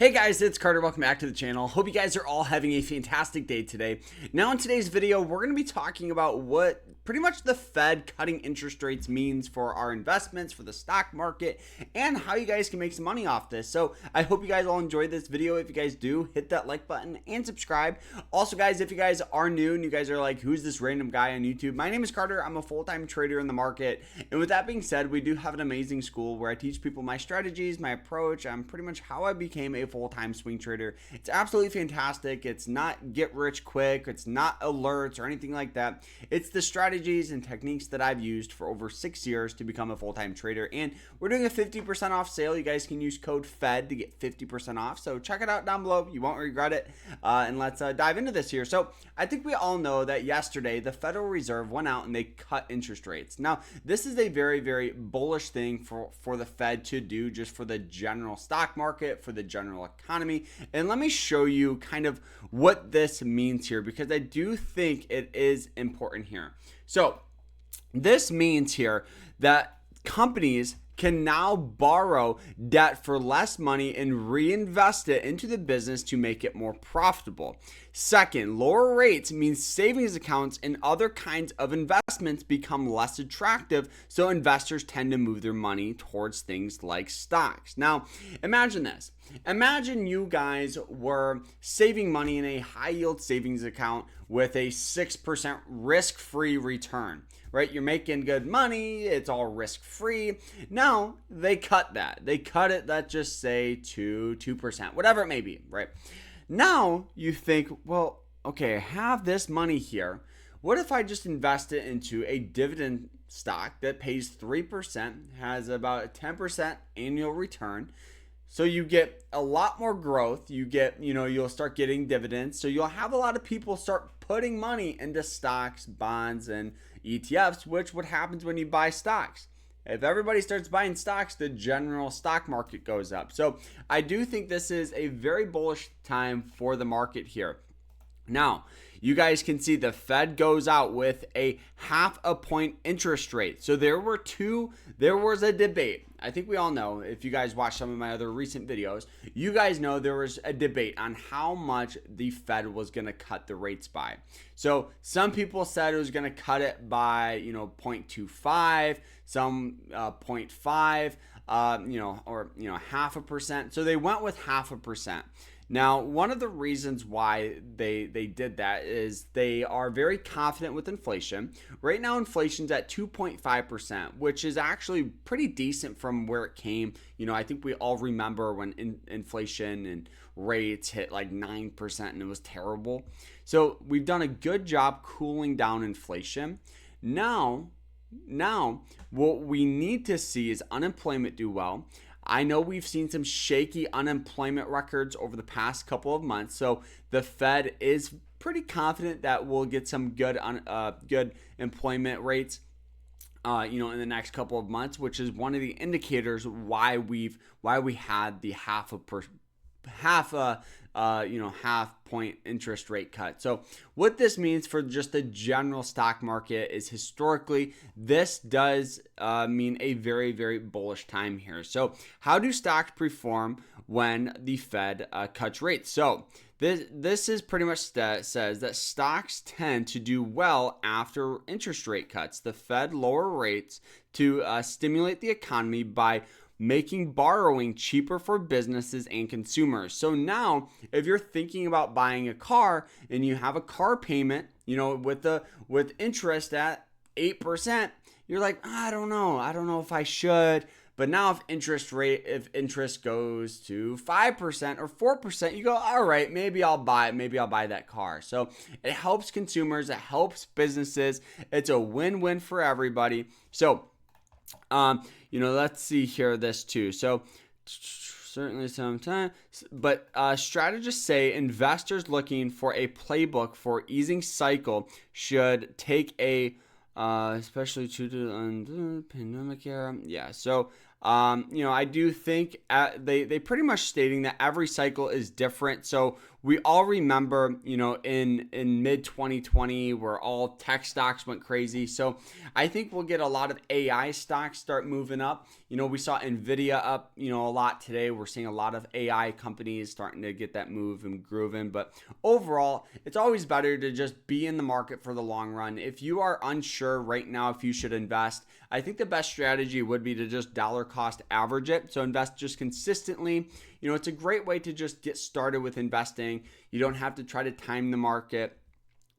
Hey guys, it's Carter. Welcome back to the channel. Hope you guys are all having a fantastic day today. Now in today's video, we're going to be talking about what pretty much the Fed cutting interest rates means for our investments, for the stock market, and how you guys can make some money off this. So I hope you guys all enjoyed this video. If you guys do, hit that like button and subscribe. Also guys, if you guys are new and you guys are like, who's this random guy on YouTube? My name is Carter. I'm a full-time trader in the market. And with that being said, we do have an amazing school where I teach people my strategies, my approach, pretty much how I became a full-time swing trader. It's absolutely fantastic. It's not get rich quick. It's not alerts or anything like that. It's the strategies and techniques that I've used for over 6 years to become a full-time trader. And we're doing a 50% off sale. You guys can use code FED to get 50% off. So check it out down below. You won't regret it. And let's dive into this here. So I think we all know that yesterday the Federal Reserve went out and they cut interest rates. Now, this is a very, very bullish thing for the Fed to do, just for the general stock market, for the general economy. And let me show you kind of what this means here, because I do think it is important here. So this means here that companies can now borrow debt for less money and reinvest it into the business to make it more profitable. Second, lower rates means savings accounts and other kinds of investments become less attractive, so investors tend to move their money towards things like stocks. Now, imagine this. Imagine you guys were saving money in a high yield savings account with a 6% risk-free return. Right? You're making good money. It's all risk-free. Now they cut that. They cut it, let's just say to 2%, whatever it may be, right? Now you think, well, okay, I have this money here. What if I just invest it into a dividend stock that pays 3%, has about a 10% annual return? So you get a lot more growth. You get, you'll start getting dividends. So you'll have a lot of people start putting money into stocks, bonds, and ETFs, which what happens when you buy stocks. If everybody starts buying stocks, the general stock market goes up. So I do think this is a very bullish time for the market here. Now, you guys can see the Fed goes out with a 0.5 point interest rate. So there was a debate. I think we all know, if you guys watch some of my other recent videos, you guys know there was a debate on how much the Fed was going to cut the rates by. So some people said it was going to cut it by, 0.25, some 0.5, or 0.5%. So they went with 0.5%. Now, one of the reasons why they did that is they are very confident with inflation. Right now, inflation's at 2.5%, which is actually pretty decent from where it came. I think we all remember when inflation and rates hit like 9% and it was terrible. So we've done a good job cooling down inflation. Now, what we need to see is unemployment do well. I know we've seen some shaky unemployment records over the past couple of months, so the Fed is pretty confident that we'll get some good employment rates, in the next couple of months, which is one of the indicators why we had the half point interest rate cut. So what this means for just the general stock market is historically, this does mean a very, very bullish time here. So how do stocks perform when the Fed cuts rates? So this is pretty much says that stocks tend to do well after interest rate cuts. The Fed lower rates to stimulate the economy by making borrowing cheaper for businesses and consumers. So now, if you're thinking about buying a car and you have a car payment, with interest at 8%, you're like, I don't know if I should. But now if interest goes to 5% or 4%, you go, all right, maybe I'll buy that car. So it helps consumers, it helps businesses. It's a win-win for everybody. So let's see here this too. So certainly sometimes, but strategists say investors looking for a playbook for easing cycle should take a especially to the pandemic era. Yeah. So I do think they pretty much stating that every cycle is different. So we all remember, in mid 2020 where all tech stocks went crazy. So I think we'll get a lot of AI stocks start moving up. We saw Nvidia up, a lot today. We're seeing a lot of AI companies starting to get that move and grooving. But overall, it's always better to just be in the market for the long run. If you are unsure right now if you should invest, I think the best strategy would be to just dollar cost average it. So invest just consistently. It's a great way to just get started with investing. You don't have to try to time the market.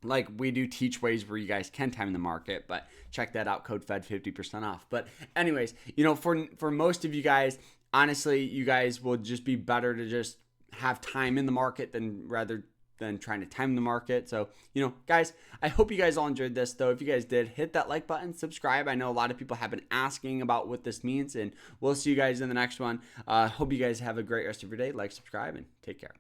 Like we do teach ways where you guys can time the market, but check that out, code FED 50% off. But anyways, for most of you guys, honestly, you guys will just be better to just have time in the market rather than trying to time the market. So, guys, I hope you guys all enjoyed this though. If you guys did, hit that like button, subscribe. I know a lot of people have been asking about what this means, and we'll see you guys in the next one. Hope you guys have a great rest of your day. Like, subscribe, and take care.